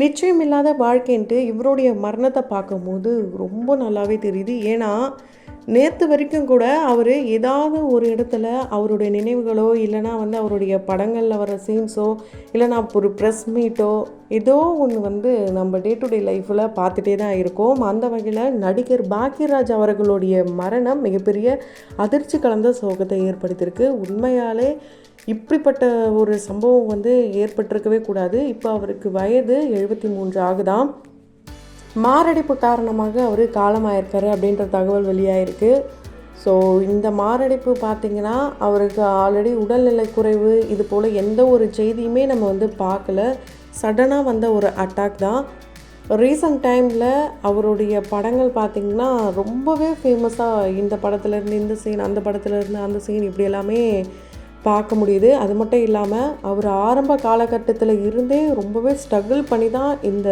நிச்சயமில்லாத வாழ்க்கைன்ட்டு இவருடைய மரணத்தை பார்க்கும்போது ரொம்ப நல்லாவே தெரியுது. ஏன்னா, நேத்து வரைக்கும் கூட அவரு ஏதாவது ஒரு இடத்துல அவருடைய நினைவுகளோ, இல்லன்னா அவருடைய படங்கள்ல வர சீன்ஸோ, இல்லன்னா ஒரு ப்ரெஸ் மீட்டோ, ஏதோ ஒண்ணு நம்ம டே டு டே லைஃப்ல பார்த்துட்டே தான் இருக்கோம். அந்த வகையில நடிகர் பாக்யராஜ் அவர்களுடைய மரணம் மிகப்பெரிய அதிர்ச்சி கலந்த சோகத்தை ஏற்படுத்தியிருக்கு. உண்மையாலே இப்படிப்பட்ட ஒரு சம்பவம் ஏற்பட்டிருக்கவே கூடாது. இப்போ அவருக்கு வயது 73 ஆகுதாம். மாரடைப்பு காரணமாக அவர் காலமாயிருக்காரு அப்படின்ற தகவல் வெளியாயிருக்கு. ஸோ இந்த மாரடைப்பு பார்த்திங்கன்னா அவருக்கு ஆல்ரெடி உடல்நிலை குறைவு இது போல் எந்த ஒரு செய்தியுமே நம்ம பார்க்கல. சடனாக வந்த ஒரு அட்டாக் தான். ரீசன்ட் டைமில் அவருடைய படங்கள் பார்த்திங்கன்னா ரொம்பவே ஃபேமஸாக இந்த படத்துலேருந்து இந்த சீன், அந்த படத்துலேருந்து அந்த சீன் இப்படி எல்லாமே பார்க்க முடியுது. அது மட்டும் இல்லாமல் அவர் ஆரம்ப காலகட்டத்தில் இருந்தே ரொம்பவே ஸ்ட்ரகிள் பண்ணி தான் இந்த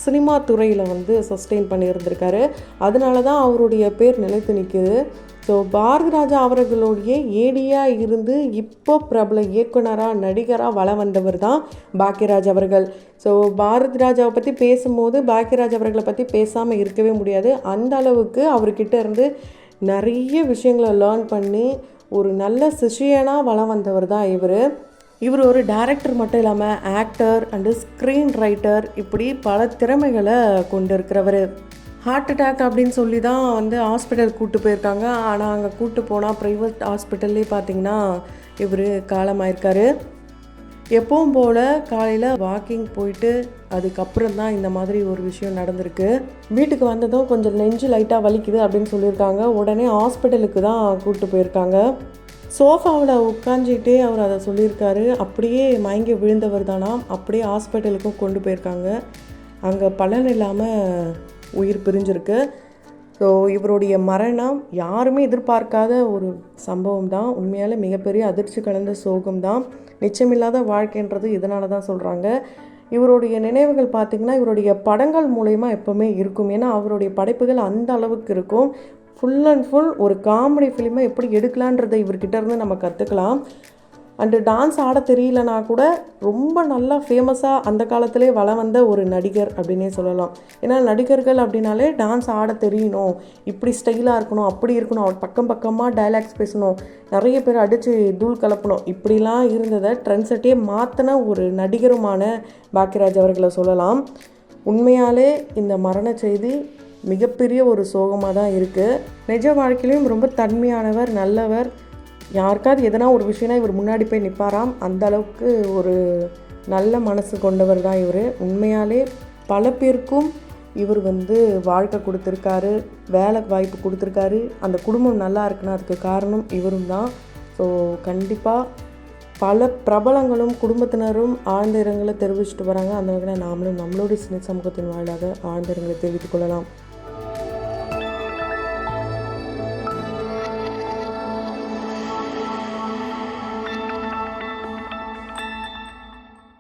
சினிமா துறையில் சஸ்டெயின் பண்ணியிருந்திருக்காரு. அதனால தான் அவருடைய பேர் நிலைத்து நிற்குது. ஸோ பாரதிராஜா அவர்களுடைய ஏடியாக இருந்து இப்போ பிரபல இயக்குனராக நடிகராக வலம் வந்தவர் தான் பாக்யராஜ் அவர்கள். ஸோ பாரதிராஜாவை பற்றி பேசும்போது பாக்யராஜ் அவர்களை பற்றி பேசாமல் இருக்கவே முடியாது. அந்த அளவுக்கு அவர்கிட்ட இருந்து நிறைய விஷயங்களை லேர்ன் பண்ணி ஒரு நல்ல சிஷியனாக வலம் வந்தவர் தான் இவர் ஒரு டைரக்டர் மட்டும் இல்லாமல் ஆக்டர் அண்டு ஸ்க்ரீன் ரைட்டர் இப்படி பல திறமைகளை கொண்டு இருக்கிறவர். ஹார்ட் அட்டாக் அப்படின்னு சொல்லி தான் ஹாஸ்பிட்டல் கூப்பிட்டு போயிருக்காங்க. ஆனால் அங்கே கூப்பிட்டு போனால் ப்ரைவேட் ஹாஸ்பிட்டல்லே பார்த்திங்கன்னா இவர் காலமாயிருக்காரு. எப்பவும் போல் காலையில் வாக்கிங் போயிட்டு அதுக்கப்புறம் தான் இந்த மாதிரி ஒரு விஷயம் நடந்திருக்கு. வீட்டுக்கு வந்ததும் கொஞ்சம் நெஞ்சு லைட்டாக வலிக்குது அப்படின்னு சொல்லியிருக்காங்க. உடனே ஹாஸ்பிட்டலுக்கு தான் கூப்பிட்டு போயிருக்காங்க. சோஃபாவில் உட்காந்துக்கிட்டே அவர் அதை சொல்லியிருக்காரு. அப்படியே மயங்கி விழுந்தவர் தானா. அப்படியே ஹாஸ்பிட்டலுக்கும் கொண்டு போயிருக்காங்க. அங்கே பலன் இல்லாமல் உயிர் பிரிஞ்சிருக்கு. ஸோ இவருடைய மரணம் யாருமே எதிர்பார்க்காத ஒரு சம்பவம் தான். உண்மையால் மிகப்பெரிய அதிர்ச்சி கலந்த சோகம் தான். நிச்சயமில்லாத வாழ்க்கைன்றது இதனால தான் சொல்கிறாங்க. இவருடைய நினைவுகள் பார்த்திங்கன்னா இவருடைய படங்கள் மூலயமா எப்போவுமே இருக்கும். ஏன்னா அவருடைய படைப்புகள் அந்த அளவுக்கு இருக்கும். ஃபுல் அண்ட் ஃபுல் ஒரு காமெடி ஃபிலிமை எப்படி எடுக்கலான்றதை இவர்கிட்ட இருந்து நம்ம கற்றுக்கலாம். அண்டு டான்ஸ் ஆட தெரியலனா கூட ரொம்ப நல்லா ஃபேமஸாக அந்த காலத்திலே வலம் வந்த ஒரு நடிகர் அப்படின்னே சொல்லலாம். ஏன்னா நடிகர்கள் அப்படின்னாலே டான்ஸ் ஆட தெரியணும், இப்படி ஸ்டைலாக இருக்கணும், அப்படி இருக்கணும், அவர் பக்கமாக டைலாக்ஸ் பேசணும், நிறைய பேர் அடித்து தூள் கலப்பணும், இப்படிலாம் இருந்ததை ட்ரெண்ட் செட்டே மாற்றின ஒரு நடிகருமான பாக்யராஜ் அவர்களை சொல்லலாம். உண்மையாலே இந்த மரண செய்தி மிகப்பெரிய ஒரு சோகமாக தான் இருக்குது. நிஜ வாழ்க்கையிலையும் ரொம்ப தன்மையானவர், நல்லவர். யாருக்காவது எதனா ஒரு விஷயம்னா இவர் முன்னாடி போய் நிற்பாராம். அந்த அளவுக்கு ஒரு நல்ல மனசு கொண்டவர் தான் இவர். உண்மையாலே பல பேருக்கும் இவர் வாழ்க்கை கொடுத்துருக்காரு, வேலை வாய்ப்பு கொடுத்துருக்காரு. அந்த குடும்பம் நல்லா இருக்குன்னா அதுக்கு காரணம் இவரும் தான். ஸோ கண்டிப்பாக பல பிரபலங்களும் குடும்பத்தினரும் ஆழ்ந்த இரங்கலை தெரிவிச்சுட்டு வராங்க. அந்த வகையில் நாமளும் நம்மளுடைய சின்ன சமூகத்தின் வாயிலாக ஆழ்ந்த இரங்கலை தெரிவித்துக் கொள்ளலாம்.